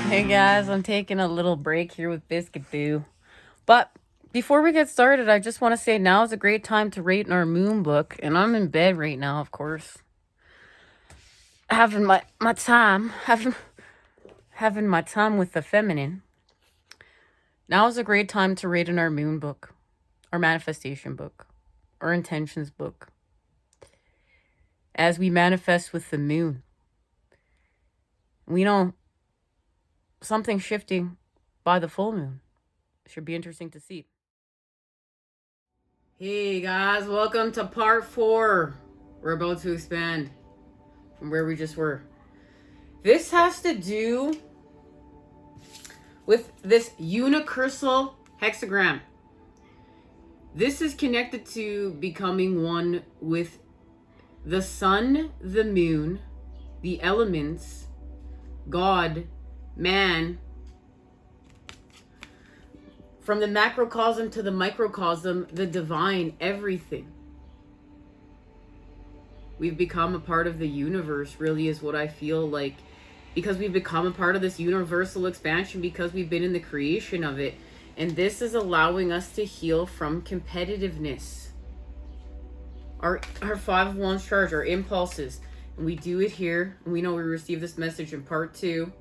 Hey guys, I'm taking a little break here with Biscuit Boo. But before we get started, I just want to say now is a great time to rate in our moon book. And I'm in bed right now, of course. Having my time. Having my time with the feminine. Now is a great time to rate in our moon book. Our manifestation book. Our intentions book. As we manifest with the moon. We know something shifting by the full moon. Should be interesting to see. Hey guys, welcome to part 4. We're about to expand from where we just were. This has to do with this unicursal hexagram. This is connected to becoming one with the sun, the moon, the elements, God, man, from the macrocosm to the microcosm, the divine, everything. We've become a part of the universe, really is what I feel like. Because we've become a part of this universal expansion because we've been in the creation of it. And this is allowing us to heal from competitiveness. Our 5 of Wands charge, our impulses. And we do it here. And we know we received this message in part 2.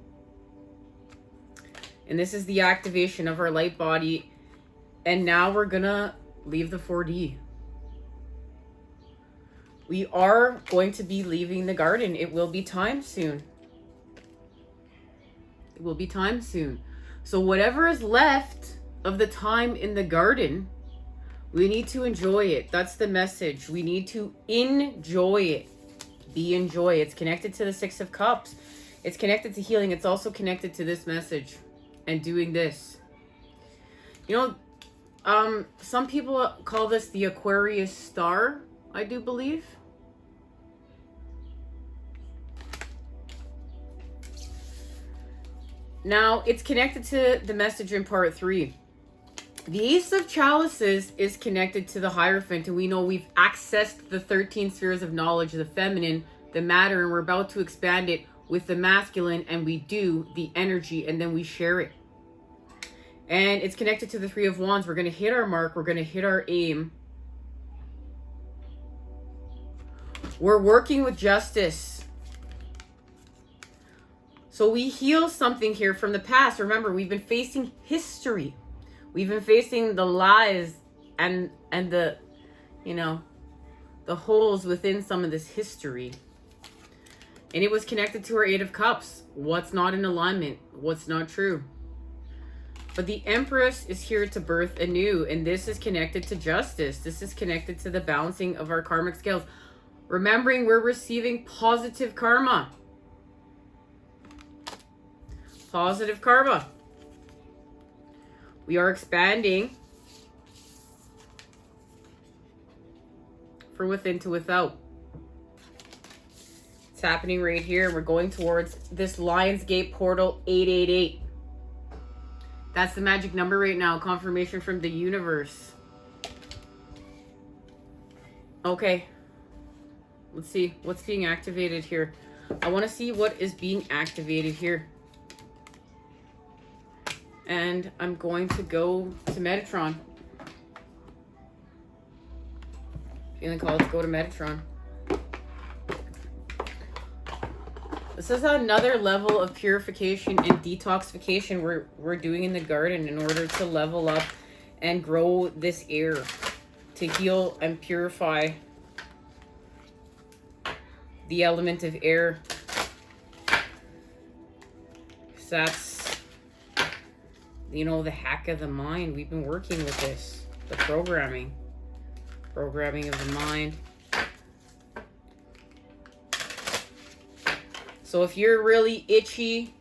And this is the activation of our light body. And now we're gonna leave the 4D. We are going to be leaving the garden. It will be time soon. It will be time soon. So whatever is left of the time in the garden, we need to enjoy it. That's the message. We need to enjoy it. Be in joy. It's connected to the 6 of Cups. It's connected to healing. It's also connected to this message. And doing this. You know, some people call this the Aquarius star, I do believe. Now, it's connected to the message in part 3. The Ace of Chalices is connected to the Hierophant, and we know we've accessed the 13 spheres of knowledge, the feminine, the matter, and we're about to expand it with the masculine, and we do the energy, and then we share it. And it's connected to the 3 of Wands. We're going to hit our mark. We're going to hit our aim. We're working with justice. So we heal something here from the past. Remember, we've been facing history. We've been facing the lies and the, you know, the holes within some of this history. And it was connected to our 8 of Cups. What's not in alignment? What's not true? But the Empress is here to birth anew. And this is connected to justice. This is connected to the balancing of our karmic scales. Remembering we're receiving positive karma. Positive karma. We are expanding from within to without. It's happening right here. We're going towards this Lionsgate portal 888. That's the magic number right now. Confirmation from the universe. Okay. Let's see what's being activated here. I want to see what is being activated here. And I'm going to go to Metatron. Feeling called to go to Metatron. This is another level of purification and detoxification we're doing in the garden in order to level up and grow this air to heal and purify the element of air. So that's, you know, the hack of the mind. We've been working with this, the programming of the mind. So if you're really itchy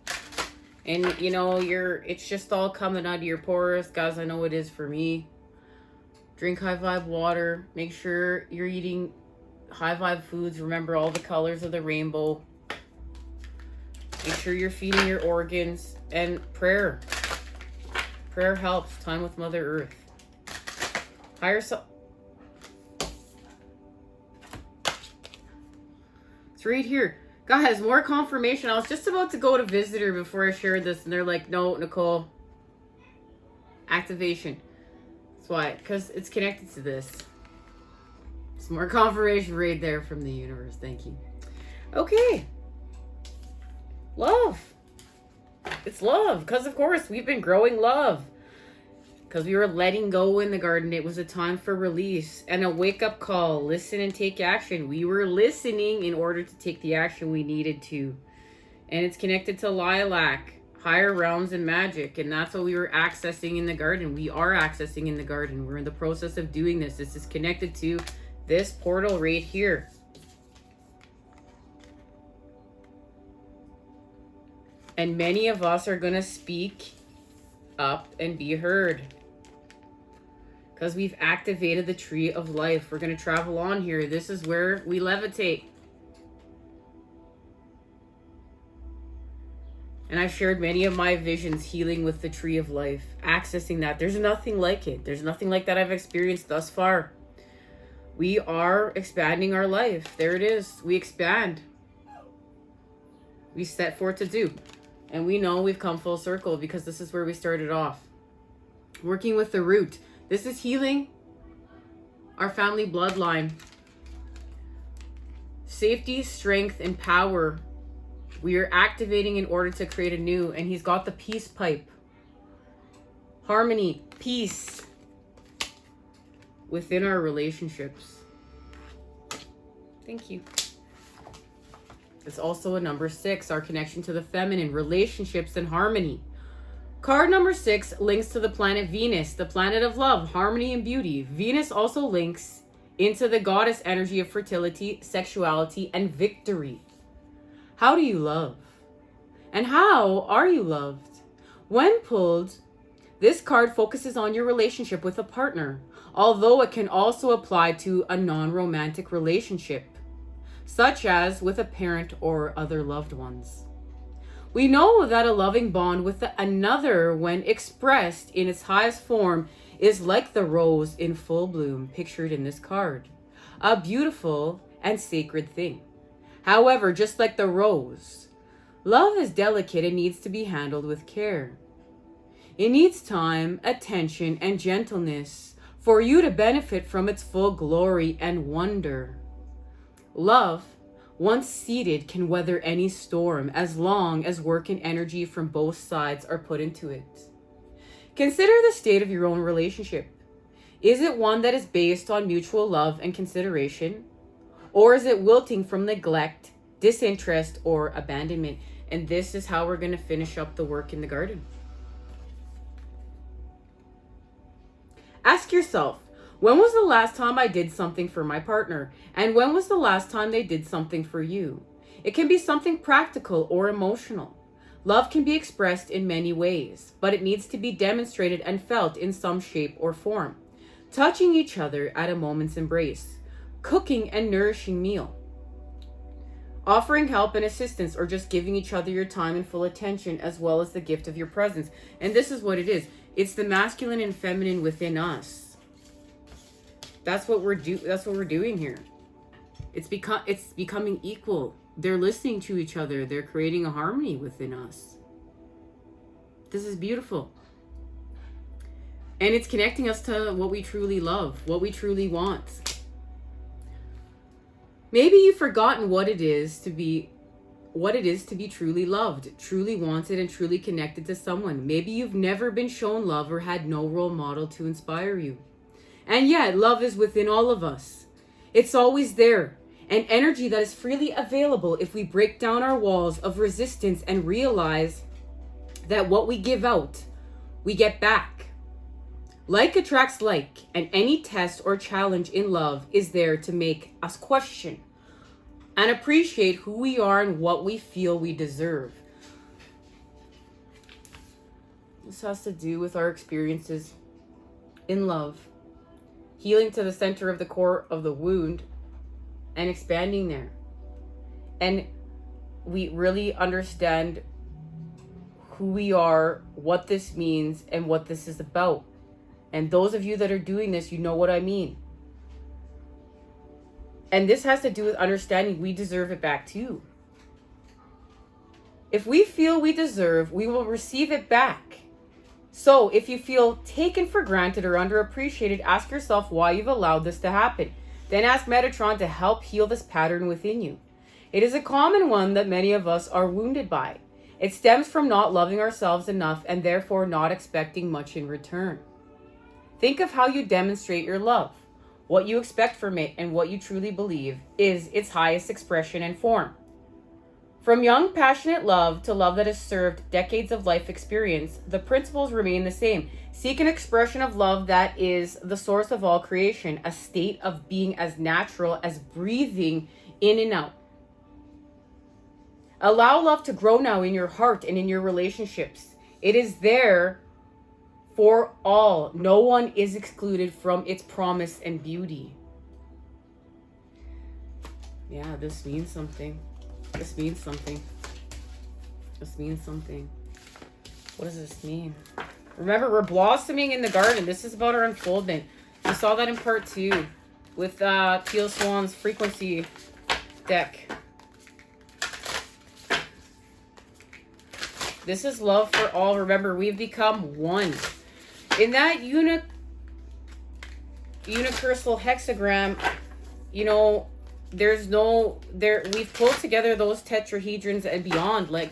and, you know, it's just all coming out of your pores, guys, I know it is for me. Drink high vibe water. Make sure you're eating high vibe foods. Remember all the colors of the rainbow. Make sure you're feeding your organs. And prayer. Prayer helps. Time with Mother Earth. Higher self. It's right here. Guys, more confirmation. I was just about to go to visitor before I shared this, and they're like, no, Nicole. Activation. That's why. Because it's connected to this. It's more confirmation right there from the universe. Thank you. Okay. Love. It's love. Because, of course, we've been growing love. Because we were letting go in the garden. It was a time for release and a wake-up call. Listen and take action. We were listening in order to take the action we needed to. And it's connected to lilac, higher realms and magic. And that's what we were accessing in the garden. We are accessing in the garden. We're in the process of doing this. This is connected to this portal right here. And many of us are going to speak up and be heard. Because we've activated the tree of life. We're going to travel on here. This is where we levitate. And I've shared many of my visions healing with the tree of life. Accessing that. There's nothing like it. There's nothing like that I've experienced thus far. We are expanding our life. There it is. We expand. We set forth to do. And we know we've come full circle because this is where we started off. Working with the root. This is healing our family bloodline. Safety, strength, and power. We are activating in order to create a new. And he's got the peace pipe. Harmony, peace within our relationships. Thank you. It's also a number 6, our connection to the feminine, relationships, and harmony. Card number 6 links to the planet Venus, the planet of love, harmony, and beauty. Venus also links into the goddess energy of fertility, sexuality, and victory. How do you love? And how are you loved? When pulled, this card focuses on your relationship with a partner, although it can also apply to a non-romantic relationship, such as with a parent or other loved ones. We know that a loving bond with another, when expressed in its highest form, is like the rose in full bloom pictured in this card, a beautiful and sacred thing. However, just like the rose, love is delicate and needs to be handled with care. It needs time, attention, and gentleness for you to benefit from its full glory and wonder. Love, once seated, can weather any storm as long as work and energy from both sides are put into it. Consider the state of your own relationship. Is it one that is based on mutual love and consideration? Or is it wilting from neglect, disinterest, or abandonment? And this is how we're going to finish up the work in the garden. Ask yourself, when was the last time I did something for my partner? And when was the last time they did something for you? It can be something practical or emotional. Love can be expressed in many ways, but it needs to be demonstrated and felt in some shape or form. Touching each other at a moment's embrace, cooking and nourishing meal, offering help and assistance, or just giving each other your time and full attention, as well as the gift of your presence. And this is what it is. It's the masculine and feminine within us. That's what we're doing here. It's becoming equal. They're listening to each other. They're creating a harmony within us. This is beautiful. And it's connecting us to what we truly love, what we truly want. Maybe you've forgotten what it is to be truly loved, truly wanted, and truly connected to someone. Maybe you've never been shown love or had no role model to inspire you. And yet, love is within all of us. It's always there. An energy that is freely available if we break down our walls of resistance and realize that what we give out, we get back. Like attracts like, and any test or challenge in love is there to make us question and appreciate who we are and what we feel we deserve. This has to do with our experiences in love. Healing to the center of the core of the wound. and expanding there. And we really understand who we are, what this means, and what this is about. And those of you that are doing this, you know what I mean. And this has to do with understanding we deserve it back too. If we feel we deserve, we will receive it back. So if you feel taken for granted or underappreciated, ask yourself why you've allowed this to happen. Then ask Metatron to help heal this pattern within you. It is a common one that many of us are wounded by. It stems from not loving ourselves enough and therefore not expecting much in return. Think of how you demonstrate your love. What you expect from it and what you truly believe is its highest expression and form. From young, passionate love to love that has served decades of life experience, the principles remain the same. Seek an expression of love that is the source of all creation, a state of being as natural as breathing in and out. Allow love to grow now in your heart and in your relationships. It is there for all. No one is excluded from its promise and beauty. Yeah, this means something. This means something. This means something. What does this mean? Remember, we're blossoming in the garden. This is about our unfoldment. We saw that in part 2 with Teal Swan's frequency deck. This is love for all. Remember, we've become one. In that unicrystal hexagram, you know, we've pulled together those tetrahedrons and beyond. Like,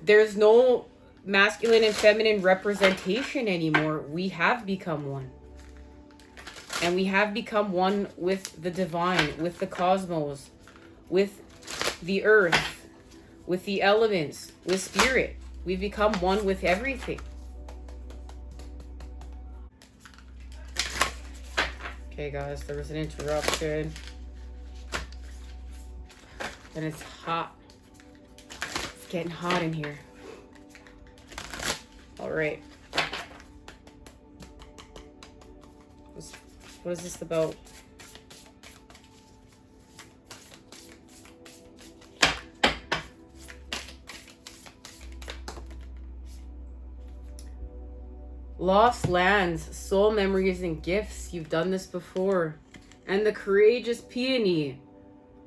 there's no masculine and feminine representation anymore. We have become one. And we have become one with the divine, with the cosmos, with the earth, with the elements, with spirit. We've become one with everything. Okay, guys, there was an interruption. And it's hot. It's getting hot in here. All right. What is this about? Lost lands, soul memories, and gifts. You've done this before. And the courageous peony.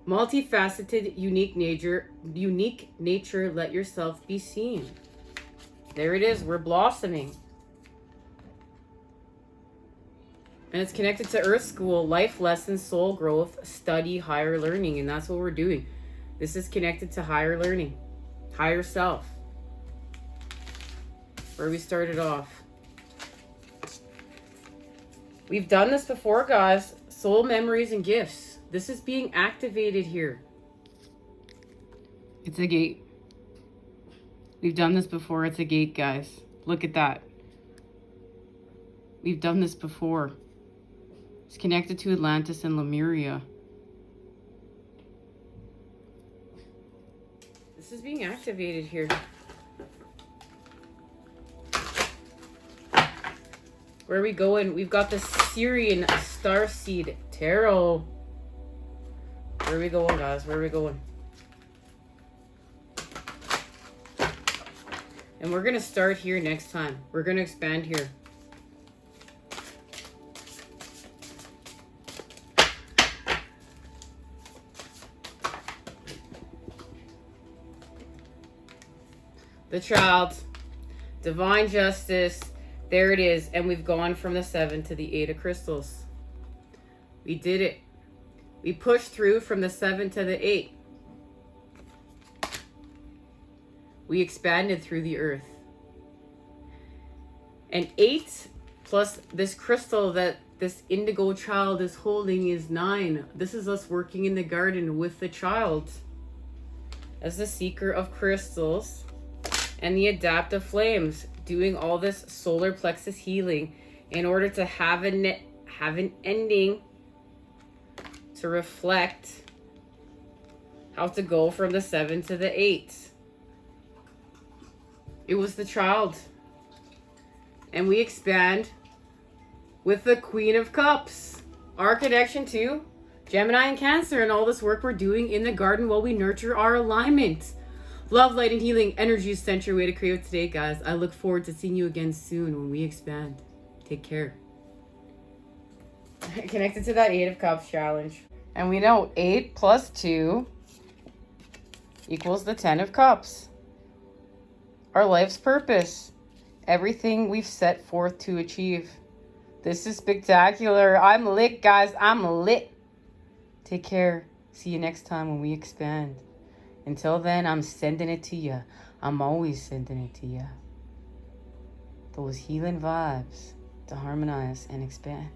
Multifaceted, unique nature, let yourself be seen. There it is. We're blossoming. And it's connected to Earth School, life lessons, soul growth, study, higher learning. And that's what we're doing. This is connected to higher learning, higher self. Where we started off. We've done this before, guys. Soul memories and gifts. This is being activated here. It's a gate. We've done this before. It's a gate, guys. Look at that. We've done this before. It's connected to Atlantis and Lemuria. This is being activated here. Where are we going? We've got the Syrian Starseed Tarot. Where are we going, guys? Where are we going? And we're going to start here next time. We're going to expand here. The Child. Divine Justice. There it is. And we've gone from the 7 to the 8 of crystals. We did it. We pushed through from the 7 to the 8. We expanded through the earth. And 8 plus this crystal that this indigo child is holding is 9. This is us working in the garden with the child as the seeker of crystals and the adaptive flames, doing all this solar plexus healing in order to have an ending to reflect how to go from the 7 to the 8. It was the child. And we expand with the Queen of Cups. Our connection to Gemini and Cancer, and all this work we're doing in the garden while we nurture our alignment. Love, light, and healing energy sent your way to create today, guys. I look forward to seeing you again soon when we expand. Take care. Connected to that 8 of Cups challenge. And we know 8 plus 2 equals the 10 of Cups. Our life's purpose. Everything we've set forth to achieve. This is spectacular. I'm lit, guys. I'm lit. Take care. See you next time when we expand. Until then, I'm sending it to you. I'm always sending it to you. Those healing vibes to harmonize and expand.